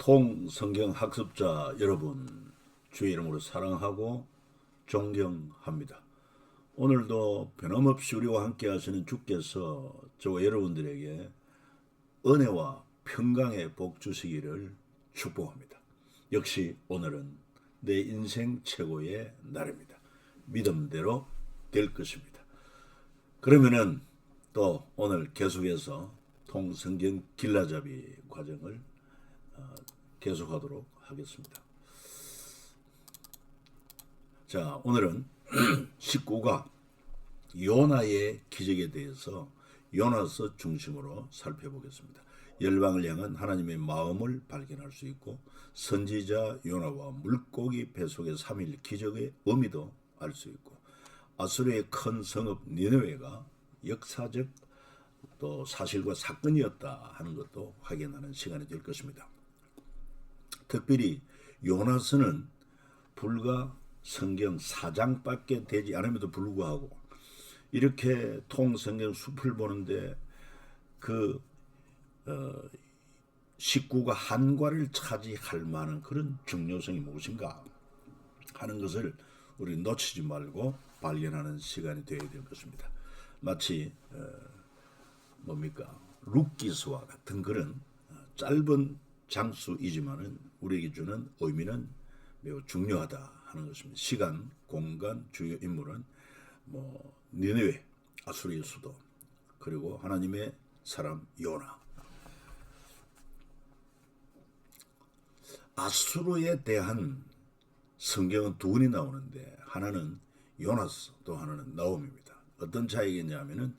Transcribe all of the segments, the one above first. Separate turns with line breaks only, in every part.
통성경 학습자 여러분, 주의 이름으로 사랑하고 존경합니다. 오늘도 변함없이 우리와 함께 하시는 주께서 저와 여러분들에게 은혜와 평강의 복 주시기를 축복합니다. 역시 오늘은 내 인생 최고의 날입니다. 믿음대로 될 것입니다. 그러면은 또 오늘 계속해서 통성경 길라잡이 과정을 계속하도록 하겠습니다. 자, 오늘은 19가 요나의 기적에 대해서 요나서 중심으로 살펴보겠습니다. 열방을 향한 하나님의 마음을 발견할 수 있고 선지자 요나와 물고기 뱃속의 3일 기적의 의미도 알 수 있고 아수르의 큰 성읍 니느웨가 역사적 또 사실과 사건이었다 하는 것도 확인하는 시간이 될 것입니다. 특별히 요나서는 불과 성경 4장밖에 되지 않음에도 불구하고 이렇게 통성경 숲을 보는데 그 19가 한과를 차지할 만한 그런 중요성이 무엇인가 하는 것을 우리 놓치지 말고 발견하는 시간이 되어야 될 것입니다. 마치 룻기스와 같은 그런 짧은 장수이지만은 우리에게 주는 의미는 매우 중요하다 하는 것입니다. 시간, 공간, 주요 인물은 니느웨, 아수르의 수도, 그리고 하나님의 사람 요나. 아수르에 대한 성경은 두 권이 나오는데 하나는 요나서, 또 하나는 나홈입니다. 어떤 차이겠냐면은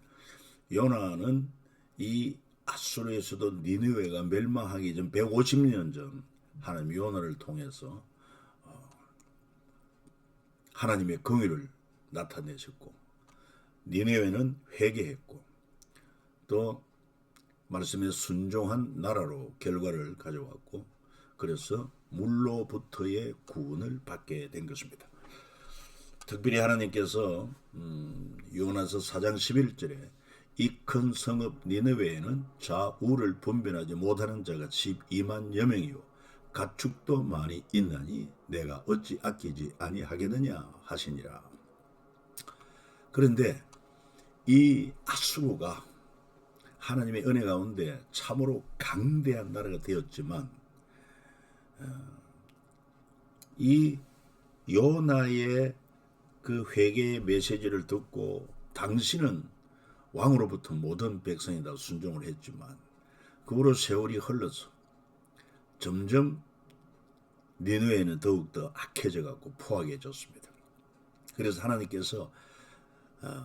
요나는 이 아수르의 수도 니느웨가 멸망하기 전 150년 전 하나님 요나를 통해서 하나님의 긍휼을 나타내셨고 니느웨는 회개했고 또 말씀에 순종한 나라로 결과를 가져왔고 그래서 물로부터의 구원을 받게 된 것입니다. 특별히 하나님께서 요나서 4장 11절에 이 큰 성읍 니느웨에는 좌우를 분별하지 못하는 자가 12만여 명이요 가축도 많이 있나니 내가 어찌 아끼지 아니하겠느냐 하시니라. 그런데 이 아수르가 하나님의 은혜 가운데 참으로 강대한 나라가 되었지만 이 요나의 그 회개의 메시지를 듣고 당신은 왕으로부터 모든 백성이 다 순종을 했지만 그 후로 세월이 흘러서 점점 니느웨는 더욱더 악해져 갖고 포악해졌습니다. 그래서 하나님께서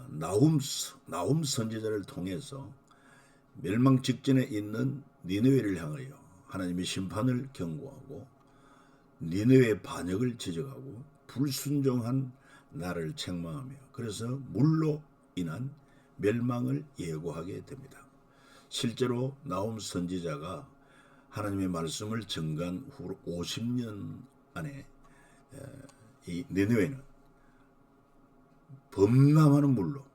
나훔 선지자를 통해서 멸망 직전에 있는 니느웨를 향하여 하나님의 심판을 경고하고 니느웨의 반역을 지적하고 불순종한 나를 책망하며 그래서 물로 인한 멸망을 예고하게 됩니다. 실제로 나훔 선지자가 하나님의 말씀을 전가한 후 50년 안에 이 니느웨는 범람하는 물로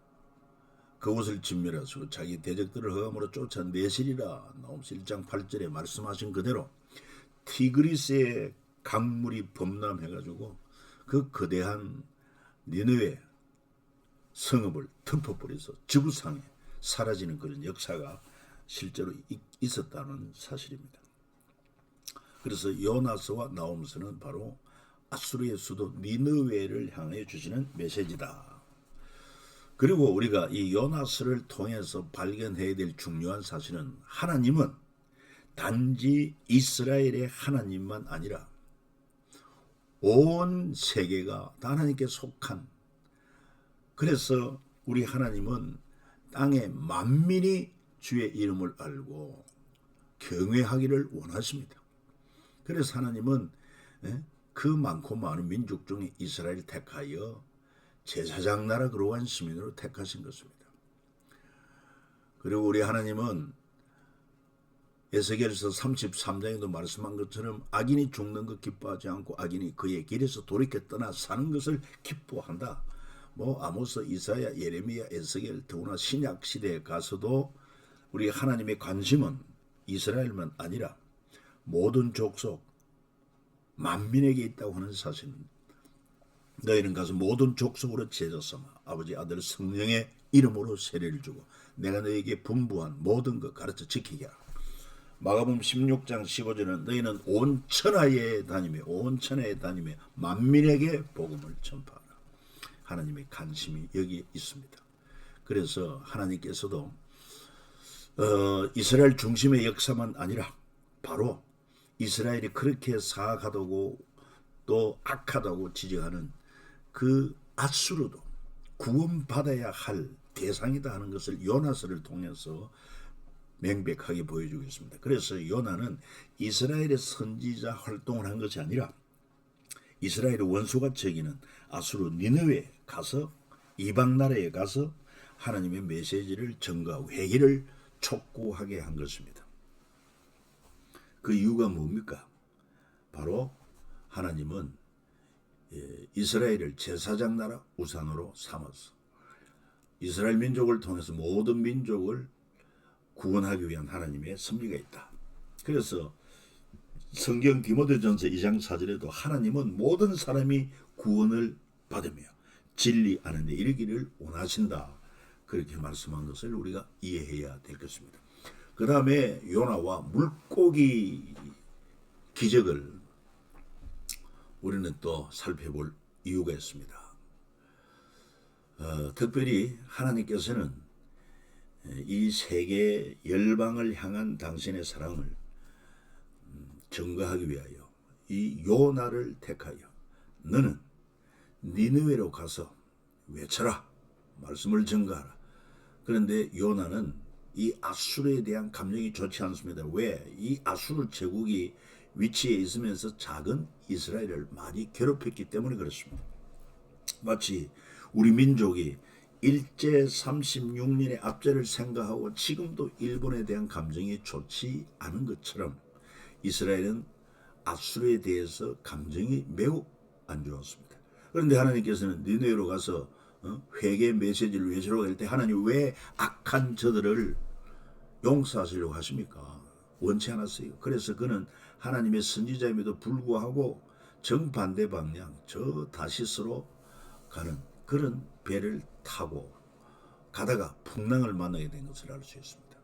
그곳을 진멸하시고 자기 대적들을 흑암으로 쫓아내시리라. 나훔서 1장 8절에 말씀하신 그대로 티그리스의 강물이 범람해가지고 그 거대한 니느웨 성읍을 덮어버려서 지구상에 사라지는 그런 역사가 실제로 있었다는 사실입니다. 그래서 요나서와 나홈서는 바로 아수르의 수도 니느웨를 향해 주시는 메시지다. 그리고 우리가 이 요나서를 통해서 발견해야 될 중요한 사실은 하나님은 단지 이스라엘의 하나님만 아니라 온 세계가 다 하나님께 속한, 그래서 우리 하나님은 땅의 만민이 주의 이름을 알고 경외하기를 원하십니다. 그래서 하나님은 그 많고 많은 민족 중에 이스라엘을 택하여 제사장 나라 그러한 시민으로 택하신 것입니다. 그리고 우리 하나님은 에스겔서 33장에도 말씀한 것처럼 악인이 죽는 것 기뻐하지 않고 악인이 그의 길에서 돌이켜 떠나 사는 것을 기뻐한다. 아모스, 이사야, 예레미야, 에스겔, 더구나 신약 시대에 가서도 우리 하나님의 관심은 이스라엘만 아니라 모든 족속 만민에게 있다고 하는 사실은 너희는 가서 모든 족속으로 제자 삼아 아버지 아들 성령의 이름으로 세례를 주고 내가 너희에게 분부한 모든 것 가르쳐 지키게 하라. 마가복음 16장 15절은 너희는 온 천하에 다니며 만민에게 복음을 전파하라. 하나님의 관심이 여기 있습니다. 그래서 하나님께서도 이스라엘 중심의 역사만 아니라 바로 이스라엘이 그렇게 사악하다고 또 악하다고 지적하는 그 아수르도 구원받아야 할 대상이다 하는 것을 요나서를 통해서 명백하게 보여주겠습니다. 그래서 요나는 이스라엘의 선지자 활동을 한 것이 아니라 이스라엘의 원수가 저기는 아수르 니느웨에 가서 이방 나라에 가서 하나님의 메시지를 전가하고 회개를 촉구하게 한 것입니다. 그 이유가 뭡니까? 바로 하나님은 이스라엘을 제사장 나라 우상으로 삼았어. 이스라엘 민족을 통해서 모든 민족을 구원하기 위한 하나님의 섭리가 있다. 그래서 성경 디모데전서 2장 4절에도 하나님은 모든 사람이 구원을 받으며 진리 안에 이르기를 원하신다. 그렇게 말씀한 것을 우리가 이해해야 될 것입니다. 그 다음에 요나와 물고기 기적을 우리는 또 살펴볼 이유가 있습니다. 특별히 하나님께서는 이 세계 열방을 향한 당신의 사랑을 증거하기 위하여 이 요나를 택하여 너는 니느웨로 가서 외쳐라. 말씀을 증거하라. 그런데 요나는 이 아수르에 대한 감정이 좋지 않습니다. 왜? 이 아수르 제국이 위치에 있으면서 작은 이스라엘을 많이 괴롭혔기 때문에 그렇습니다. 마치 우리 민족이 일제 36년의 압제를 생각하고 지금도 일본에 대한 감정이 좋지 않은 것처럼 이스라엘은 아수르에 대해서 감정이 매우 안 좋았습니다. 그런데 하나님께서는 니느웨로 가서 회개 메시지를 외치려고 할 때 하나님 왜 악한 저들을 용서하시려고 하십니까? 원치 않았어요. 그래서 그는 하나님의 선지자임에도 불구하고 정반대 방향 저 다시스로 가는 그런 배를 타고 가다가 풍랑을 만나게 된 것을 알 수 있습니다.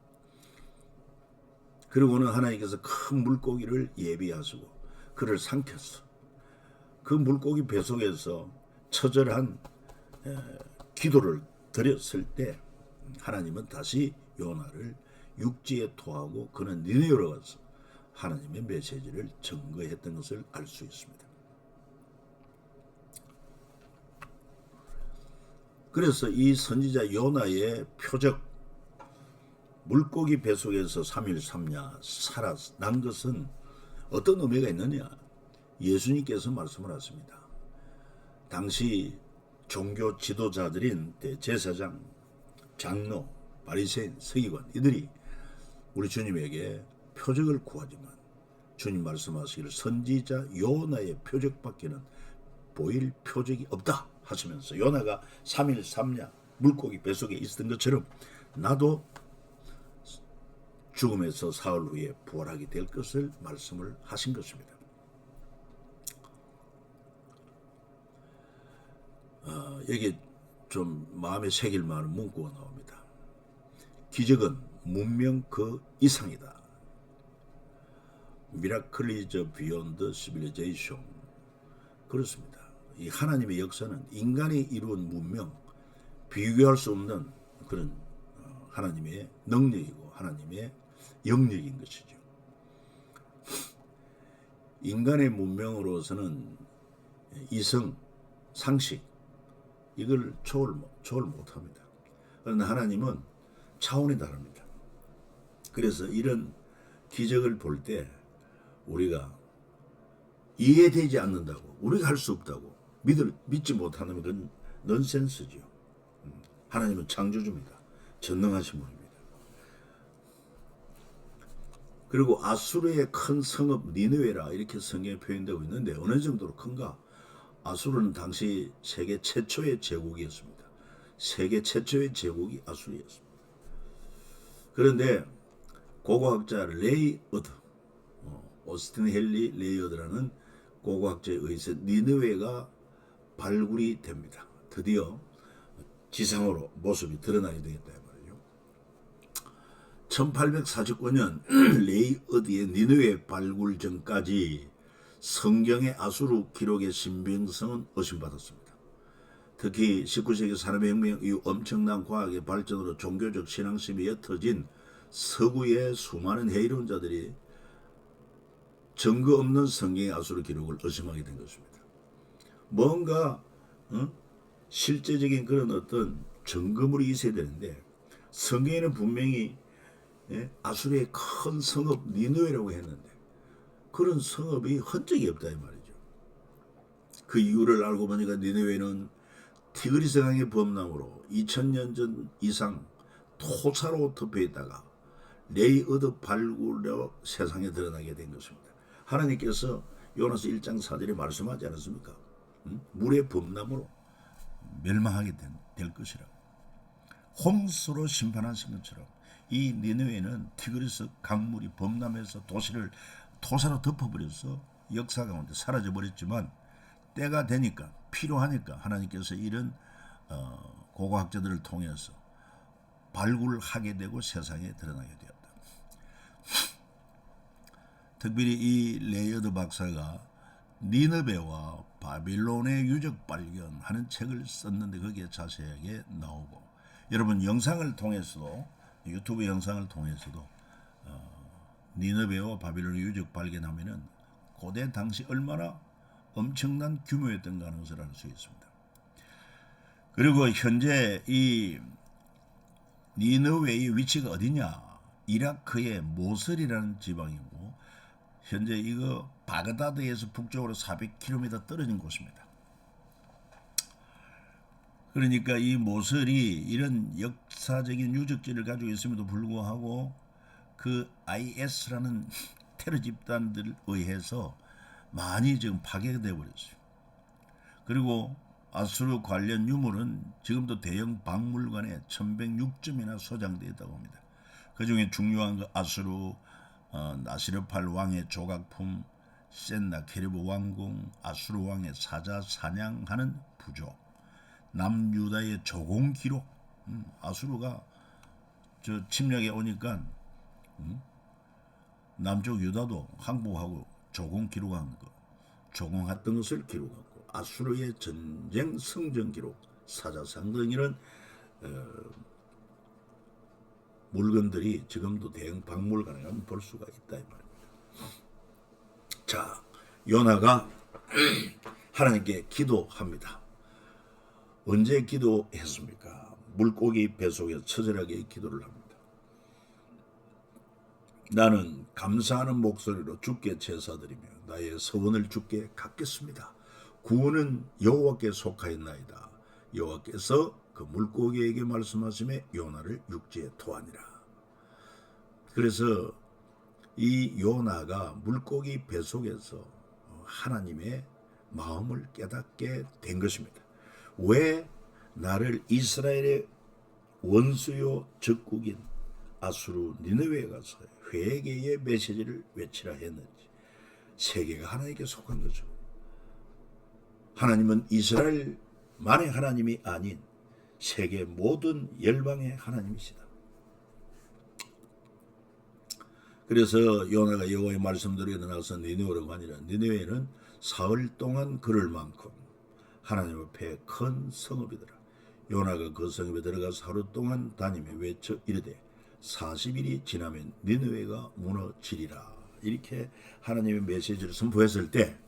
그리고는 하나님께서 큰 물고기를 예비하시고 그를 삼켰어. 그 물고기 뱃속에서 처절한 기도를 드렸을 때 하나님은 다시 요나를 육지에 토하고 그는 니느웨로 가서 하나님의 메시지를 증거했던 것을 알 수 있습니다. 그래서 이 선지자 요나의 표적 물고기 뱃속에서 3일 3야 살아난 것은 어떤 의미가 있느냐? 예수님께서 말씀을 하십니다. 당시 종교 지도자들인 대제사장, 장로, 바리새인, 서기관 이들이 우리 주님에게 표적을 구하지만 주님 말씀하시기를 선지자 요나의 표적밖에는 보일 표적이 없다 하시면서 요나가 3일 3야 물고기 뱃속에 있었던 것처럼 나도 죽음에서 사흘 후에 부활하게 될 것을 말씀을 하신 것입니다. 여기 좀 마음에 새길 만한 문구가 나옵니다. 기적은 문명 그 이상이다. Miracle is beyond civilization. 그렇습니다. 이 하나님의 역사는 인간이 이룬 문명, 비교할 수 없는 그런 하나님의 능력이고 하나님의 영역인 것이죠. 인간의 문명으로서는 이성, 상식 이걸 초월 못합니다. 그러나 하나님은 차원이 다릅니다. 그래서 이런 기적을 볼 때 우리가 이해되지 않는다고 우리가 할 수 없다고 믿지 못하는 건 넌센스죠. 하나님은 창조주입니다. 전능하신 분입니다. 그리고 아수르의 큰 성읍 니느웨라 이렇게 성경에 표현되고 있는데 어느 정도로 큰가? 아수르는 당시 세계 최초의 제국이었습니다. 세계 최초의 제국이 아수르였습니다. 그런데 고고학자 레이 어드 오스틴 헨리 레이어드라는 고고학자에 의해서 니느웨가 발굴이 됩니다. 드디어 지상으로 모습이 드러나게 되겠다 말이죠. 1849년 레이어드의 니느웨 발굴 전까지 성경의 아수르 기록의 신빙성은 의심받았습니다. 특히 19세기 산업혁명 이후 엄청난 과학의 발전으로 종교적 신앙심이 옅어진 서구의 수많은 해이론자들이 증거 없는 성경의 아수르 기록을 의심하게 된 것입니다. 뭔가 실제적인 그런 어떤 증거물이 있어야 되는데 성경에는 분명히 아수르의 큰 성읍 니느웨라고 했는데 그런 성읍이 흔적이 없다 이 말이죠. 그 이유를 알고 보니까 니느웨는 티그리스 강의 범람으로 2000년 전 이상 토사로 덮여 있다가 레이어드 발굴로 세상에 드러나게 된 것입니다. 하나님께서 요나서 1장 4절에 말씀하지 않았습니까? 물의 범람으로 멸망하게 될 것이라고. 홍수로 심판하신 것처럼 이 니느웨는 티그리스 강물이 범람해서 도시를 토사로 덮어버려서 역사 가운데 사라져버렸지만 때가 되니까 필요하니까 하나님께서 이런 고고학자들을 통해서 발굴하게 되고 세상에 드러나게 되었다. 특별히 이 레이어드 박사가 니느베와 바빌론의 유적 발견하는 책을 썼는데 거기에 자세하게 나오고 여러분 영상을 통해서도 유튜브 영상을 통해서도 니느베와 바빌론의 유적 발견하면은 고대 당시 얼마나 엄청난 규모였던가 하는 것을 알 수 있습니다. 그리고 현재 이 니느웨의 위치가 어디냐? 이라크의 모슬이라는 지방이고 현재 이거 바그다드에서 북쪽으로 400km 떨어진 곳입니다. 그러니까 이 모슬이 이런 역사적인 유적지를 가지고 있음에도 불구하고 그 IS라는 테러 집단들에 의해서 많이 지금 파괴가 되어버렸어요. 그리고 아수르 관련 유물은 지금도 대형 박물관에 1106점이나 소장되어 있다고 합니다. 그 중에 중요한 그 아수르 나시르팔 왕의 조각품, 센나케르브 왕궁, 아수르 왕의 사자 사냥하는 부조, 남유다의 조공 기록, 아수르가 저 침략에 오니까 남쪽 유다도 항복하고 조공 기록한 거, 조공했던 것을 기록하고 아수르의 전쟁 성전 기록, 사자상 등 이런 물건들이 지금도 대형 박물관에 가면 볼 수가 있다 이 말입니다. 자, 요나가 하나님께 기도합니다. 언제 기도했습니까? 물고기 뱃속에서 처절하게 기도를 합니다. 나는 감사하는 목소리로 주께 제사드리며 나의 서원을 주께 갚겠습니다. 구원은 여호와께 속하였나이다. 여호와께서 그 물고기에게 말씀하시며 요나를 육지에 토하니라. 그래서 이 요나가 물고기 뱃속에서 하나님의 마음을 깨닫게 된 것입니다. 왜 나를 이스라엘의 원수요 적국인 아수르 니느웨에 가서 회개의 메시지를 외치라 했는지 세계가 하나님께 속한 거죠. 하나님은 이스라엘만의 하나님이 아닌 세계 모든 열방의 하나님이시다. 그래서 요나가 여호와의 말씀대로 일어나서 니느웨로 가니라. 니느웨는 사흘 동안 걸을 만큼 하나님 앞에 큰 성읍이더라. 요나가 그 성읍에 들어가서 하루 동안 다니며 외쳐 이르되 40일이 지나면 니느웨가 무너지리라. 이렇게 하나님의 메시지를 선포했을 때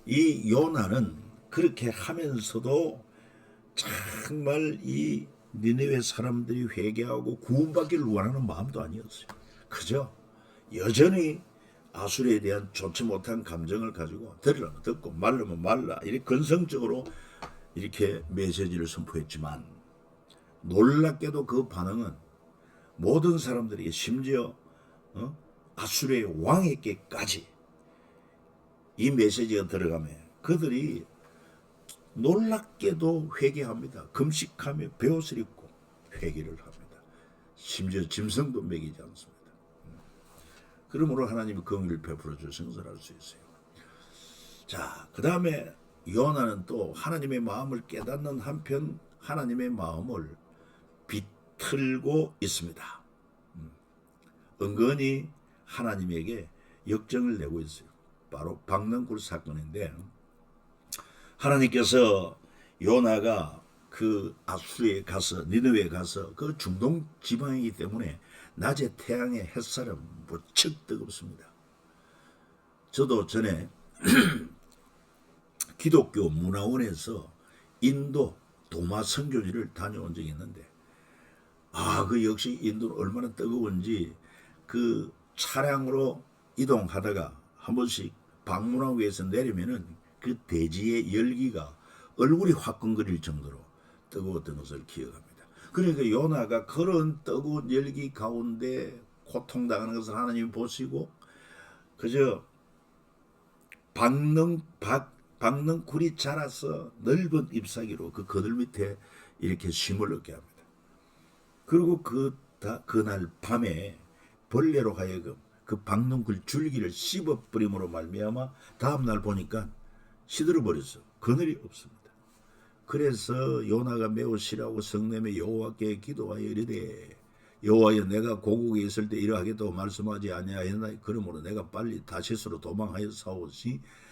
이 요나는 그렇게 하면서도 정말 이 니느웨 사람들이 회개하고 구원받기를 원하는 마음도 아니었어요. 그저 여전히 아수르에 대한 좋지 못한 감정을 가지고 들으려면 듣고 말르면 말라 이렇게 건성적으로 이렇게 메시지를 선포했지만 놀랍게도 그 반응은 모든 사람들에게 심지어 아수르의 왕에게까지 이 메시지가 들어가며 그들이 놀랍게도 회개합니다. 금식하며 베옷을 입고 회개를 합니다. 심지어 짐승도 먹이지 않습니다. 그러므로 하나님이 긍휼을 베풀어 주신 것을 알 수 있어요. 자, 그 다음에 요나는 또 하나님의 마음을 깨닫는 한편 하나님의 마음을 비틀고 있습니다. 은근히 하나님에게 역정을 내고 있어요. 바로 박능굴 사건인데, 하나님께서 요나가 그 아수르에 가서, 니느웨에 가서, 그 중동 지방이기 때문에 낮에 태양의 햇살은 무척 뜨겁습니다. 저도 전에 기독교 문화원에서 인도 도마 선교지를 다녀온 적이 있는데, 그 역시 인도는 얼마나 뜨거운지, 그 차량으로 이동하다가 한 번씩 방문하고 위해서 내리면은 그 대지의 열기가 얼굴이 화끈거릴 정도로 뜨거웠던 것을 기억합니다. 그러니까 요나가 그런 뜨거운 열기 가운데 고통당하는 것을 하나님이 보시고 그저 박능굴이 자라서 넓은 잎사귀로 그 그늘 밑에 이렇게 쉼을 얻게 합니다. 그리고 그날 밤에 벌레로 하여금 그 박능굴 줄기를 씹어버림으로 말미암아 다음날 보니까 시들어 버렸어. 그늘이 없습니다. 그래서 요나가 매우 싫어하고 성내며 여호와께 기도하여 이르되, 여호와여, 내가 고국에 있을 때 이러하겠다고 말씀하지 아니하였나이까. 그러므로 내가 빨리 다시스로 도망하여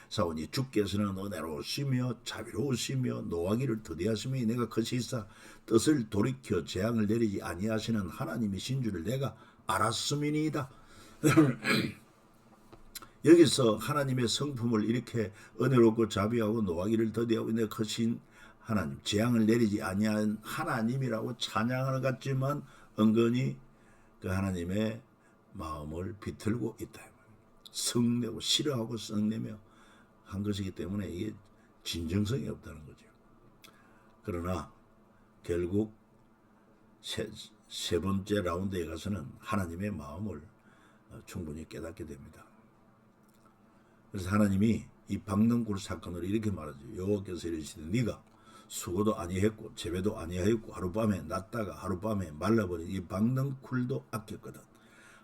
사오니 주께서는 은혜로우시며 자비로우시며 노하기를 더디하시며 내가 거시사 뜻을 돌이켜 재앙을 내리지 아니하시는 하나님이신 줄을 내가 알았음이니이다. 여기서 하나님의 성품을 이렇게 은혜롭고 자비하고 노하기를 더디하고 내가 거신 하나님, 재앙을 내리지 아니한 하나님이라고 찬양하는 것 같지만 은근히 그 하나님의 마음을 비틀고 있다. 성내고 싫어하고 성내며 한 것이기 때문에 이게 진정성이 없다는 거죠. 그러나 결국 세 번째 라운드에 가서는 하나님의 마음을 충분히 깨닫게 됩니다. 그래서 하나님이 이 박능굴 사건을 이렇게 말하죠. 여호와께서 이르시되 네가 수고도 아니했고 재배도 아니하였고 하룻밤에 났다가 하룻밤에 말라버린 이 박능굴도 아꼈거든.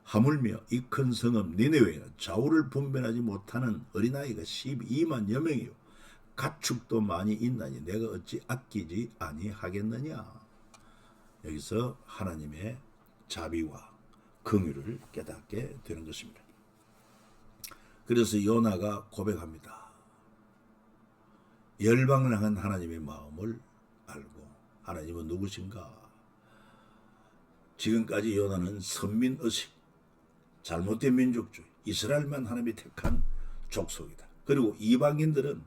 하물며 이 큰 성읍 니느웨는 좌우를 분별하지 못하는 어린아이가 12만여 명이요 가축도 많이 있나니 내가 어찌 아끼지 아니하겠느냐. 여기서 하나님의 자비와 긍휼을 깨닫게 되는 것입니다. 그래서 요나가 고백합니다. 열방을 향한 하나님의 마음을 알고, 하나님은 누구신가? 지금까지 요나는 선민의식, 잘못된 민족주의, 이스라엘만 하나님이 택한 족속이다. 그리고 이방인들은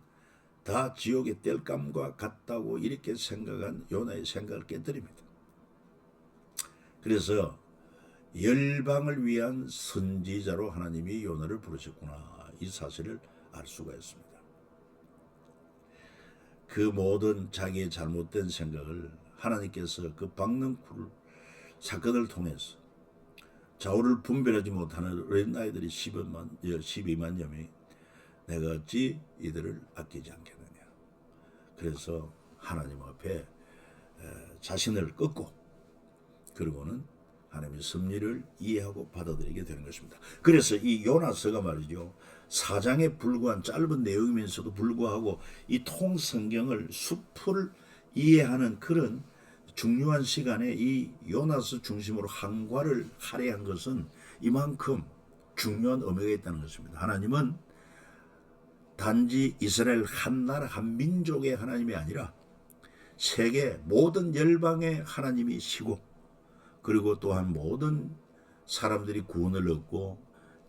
다 지옥의 땔감과 같다고 이렇게 생각한 요나의 생각을 깨뜨립니다. 그래서 열방을 위한 선지자로 하나님이 요나를 부르셨구나, 이 사실을 알 수가 있습니다. 그 모든 자기의 잘못된 생각을 하나님께서 그 박능굴 사건을 통해서 좌우를 분별하지 못하는 어린아이들이 12만여 명이 내가 어찌 이들을 아끼지 않겠느냐. 그래서 하나님 앞에 자신을 꺾고 그리고는 하나님의 섭리를 이해하고 받아들이게 되는 것입니다. 그래서 이 요나서가 말이죠, 4장에 불과한 짧은 내용이면서도 불구하고 이 통성경을 숲을 이해하는 그런 중요한 시간에 이 요나서 중심으로 한과를 할애한 것은 이만큼 중요한 의미가 있다는 것입니다. 하나님은 단지 이스라엘 한 나라 한 민족의 하나님이 아니라 세계 모든 열방의 하나님이시고, 그리고 또한 모든 사람들이 구원을 얻고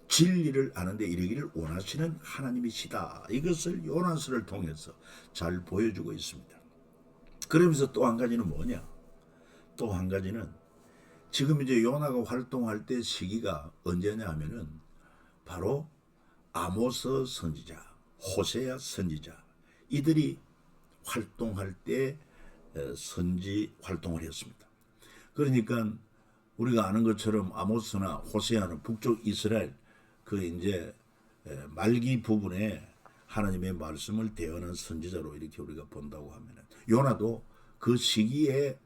진리를 아는데 이르기를 원하시는 하나님이시다. 이것을 요나서를 통해서 잘 보여주고 있습니다. 그러면서 또 한 가지는 뭐냐? 또 한 가지는 지금 이제 요나가 활동할 때 시기가 언제냐 하면은 바로 아모스 선지자, 호세아 선지자, 이들이 활동할 때 선지 활동을 했습니다. 그러니까 우리가 아는 것처럼 아모스나 호세아는 북쪽 이스라엘 그 이제 말기 부분에 하나님의 말씀을 대언한 선지자로 이렇게 우리가 본다고 하면은, 요나도 그 시기에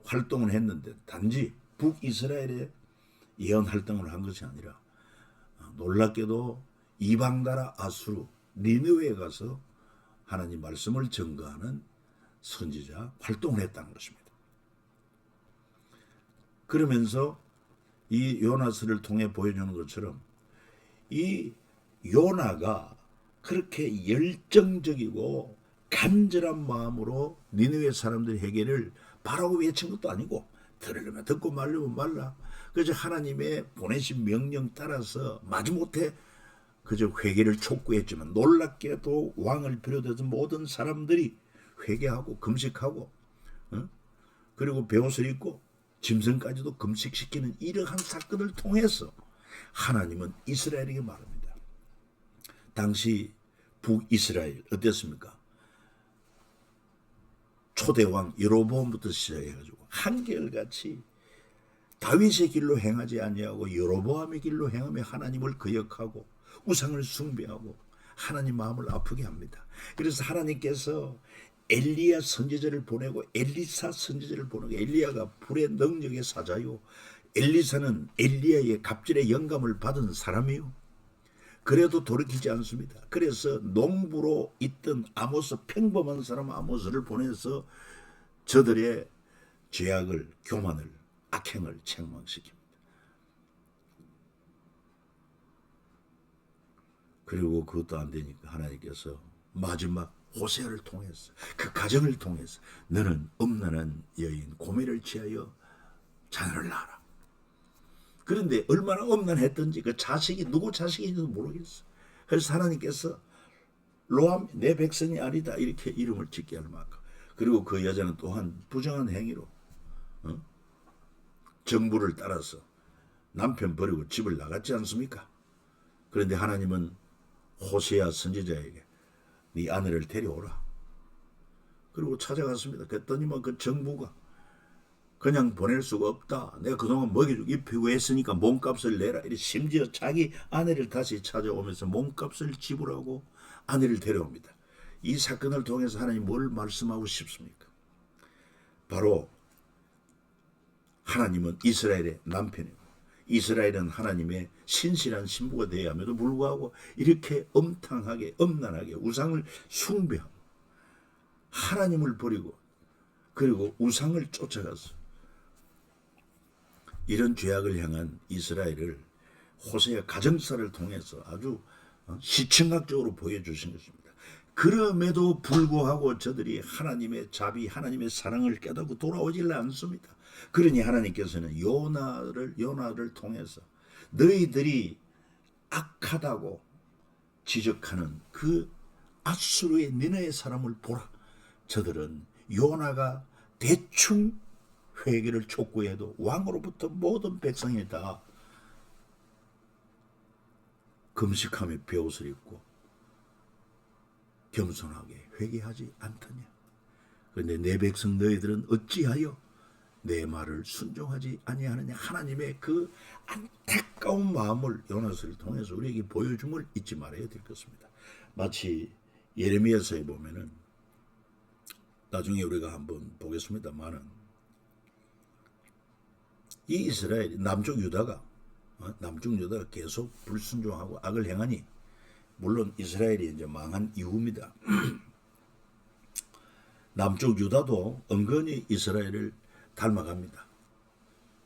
활동을 했는데 단지 북이스라엘에 예언 활동을 한 것이 아니라 놀랍게도 이방 나라 아수르 니느웨에 가서 하나님 말씀을 전거하는 선지자 활동을 했다는 것입니다. 그러면서 이 요나스를 통해 보여주는 것처럼 이 요나가 그렇게 열정적이고 간절한 마음으로 니느웨 사람들의 회개를 바라고 외친 것도 아니고 들으려면 듣고 말려면 말라. 그저 하나님의 보내신 명령 따라서 마지못해 그저 회개를 촉구했지만 놀랍게도 왕을 비롯해서 모든 사람들이 회개하고 금식하고 그리고 베옷을 입고 짐승까지도 금식시키는 이러한 사건을 통해서 하나님은 이스라엘에게 말합니다. 당시 북이스라엘 어땠습니까? 초대왕 여로보암부터 시작해가지고 한결같이 다윗의 길로 행하지 아니하고 여로보암의 길로 행하며 하나님을 거역하고 우상을 숭배하고 하나님 마음을 아프게 합니다. 그래서 하나님께서 엘리야 선지자를 보내고 엘리사 선지자를 보내고 엘리야가 불의 능력의 사자요 엘리사는 엘리야의 갑질의 영감을 받은 사람이요. 그래도 돌이키지 않습니다. 그래서 농부로 있던 아모스 평범한 사람 아모스를 보내서 저들의 죄악을 교만을 악행을 책망시킵니다. 그리고 그것도 안 되니까 하나님께서 마지막 호세아를 통해서 그 가정을 통해서 너는 음란한 여인 고매를 취하여 자녀를 낳아라. 그런데 얼마나 음란했던지 그 자식이 누구 자식인지도 모르겠어. 그래서 하나님께서 로암 내 백성이 아니다 이렇게 이름을 짓게 할 만큼 그리고 그 여자는 또한 부정한 행위로 정부를 따라서 남편 버리고 집을 나갔지 않습니까? 그런데 하나님은 호세아 선지자에게 네 아내를 데려오라. 그리고 찾아갔습니다. 그랬더니만 그 정부가 그냥 보낼 수가 없다. 내가 그동안 먹여주고 입히고 했으니까 몸값을 내라. 심지어 자기 아내를 다시 찾아오면서 몸값을 지불하고 아내를 데려옵니다. 이 사건을 통해서 하나님 뭘 말씀하고 싶습니까? 바로 하나님은 이스라엘의 남편이고 이스라엘은 하나님의 신실한 신부가 되어야 함에도 불구하고 이렇게 엄탕하게 엄난하게 우상을 숭배하고 하나님을 버리고 그리고 우상을 쫓아가서 이런 죄악을 향한 이스라엘을 호세아 가정사를 통해서 아주 시청각적으로 보여주신 것입니다. 그럼에도 불구하고 저들이 하나님의 자비, 하나님의 사랑을 깨닫고 돌아오질 않습니다. 그러니 하나님께서는 요나를 통해서 너희들이 악하다고 지적하는 그 아수르의 니느웨 사람을 보라. 저들은 요나가 대충 회개를 촉구해도 왕으로부터 모든 백성이 다 금식하며 베옷을 입고 겸손하게 회개하지 않더냐. 그런데 내 백성 너희들은 어찌하여 내 말을 순종하지 아니하느냐. 하나님의 그 안타까운 마음을 요나스를 통해서 우리에게 보여줌을 잊지 말아야 될 것입니다. 마치 예레미야서에 보면은 나중에 우리가 한번 보겠습니다만은 이 이스라엘 남쪽 유다가 계속 불순종하고 악을 행하니 물론 이스라엘이 이제 망한 이후입니다. 남쪽 유다도 은근히 이스라엘을 닮아갑니다.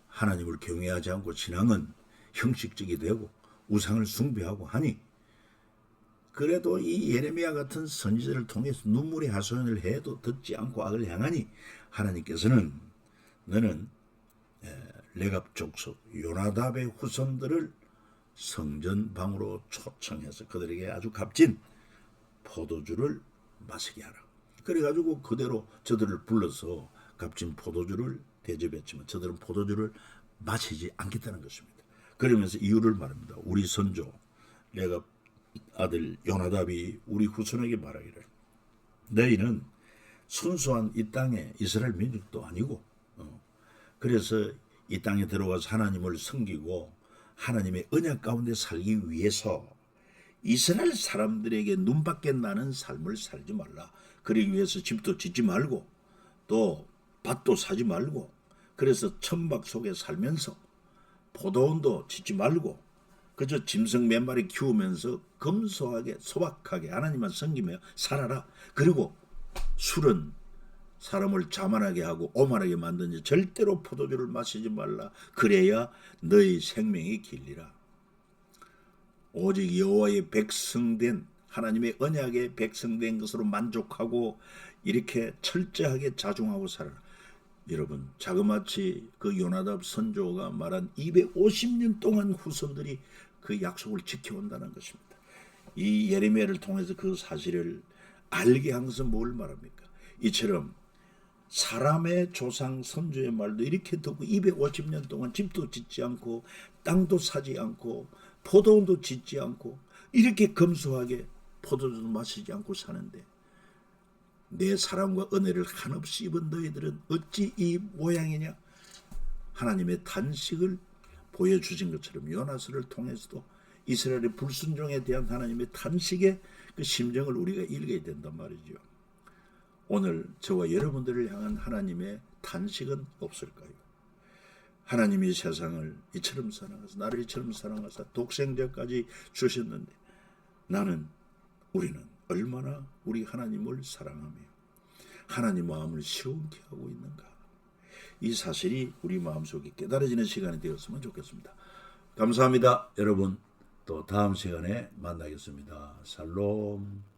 하나님을 경외하지 않고 신앙은 형식적이 되고 우상을 숭배하고 하니 그래도 이 예레미야 같은 선지자를 통해서 눈물의 하소연을 해도 듣지 않고 악을 향하니 하나님께서는 너는 레갑 족속 요나답의 후손들을 성전 방으로 초청해서 그들에게 아주 값진 포도주를 마시게 하라. 그래가지고 그대로 저들을 불러서 값진 포도주를 대접했지만 저들은 포도주를 마시지 않겠다는 것입니다. 그러면서 이유를 말합니다. 우리 선조 레갑 아들 요나답이 우리 후손에게 말하기를 너희는 순수한 이 땅에 이스라엘 민족도 아니고 그래서 이 땅에 들어가서 하나님을 섬기고 하나님의 언약 가운데 살기 위해서 이스라엘 사람들에게 눈밖에 나는 삶을 살지 말라. 그러기 위해서 집도 짓지 말고 또 밭도 사지 말고 그래서 천박 속에 살면서 포도원도 짓지 말고 그저 짐승 몇 마리 키우면서 검소하게 소박하게 하나님만 섬기며 살아라. 그리고 술은 사람을 자만하게 하고 오만하게 만드니 절대로 포도주를 마시지 말라. 그래야 너희 생명이 길리라. 오직 여호와의 백성된 하나님의 언약의 백성된 것으로 만족하고 이렇게 철저하게 자중하고 살아라. 여러분, 자그마치 그 요나답 선조가 말한 250년 동안 후손들이 그 약속을 지켜온다는 것입니다. 이 예레미야를 통해서 그 사실을 알게 한 것은 뭘 말합니까? 이처럼 사람의 조상 선조의 말도 이렇게 듣고 250년 동안 집도 짓지 않고 땅도 사지 않고 포도원도 짓지 않고 이렇게 검소하게 포도주도 마시지 않고 사는데 내 사랑과 은혜를 한없이 입은 너희들은 어찌 이 모양이냐? 하나님의 단식을 보여주신 것처럼 요나서를 통해서도 이스라엘의 불순종에 대한 하나님의 단식의 그 심정을 우리가 읽어야 된단 말이죠. 오늘 저와 여러분들을 향한 하나님의 단식은 없을까요? 하나님이 세상을 이처럼 사랑하사 나를 이처럼 사랑하사 독생자까지 주셨는데 우리는 얼마나 우리 하나님을 사랑하며 하나님 마음을 시원케 하고 있는가. 이 사실이 우리 마음속에 깨달아지는 시간이 되었으면 좋겠습니다. 감사합니다. 여러분 또 다음 시간에 만나겠습니다. 살롬.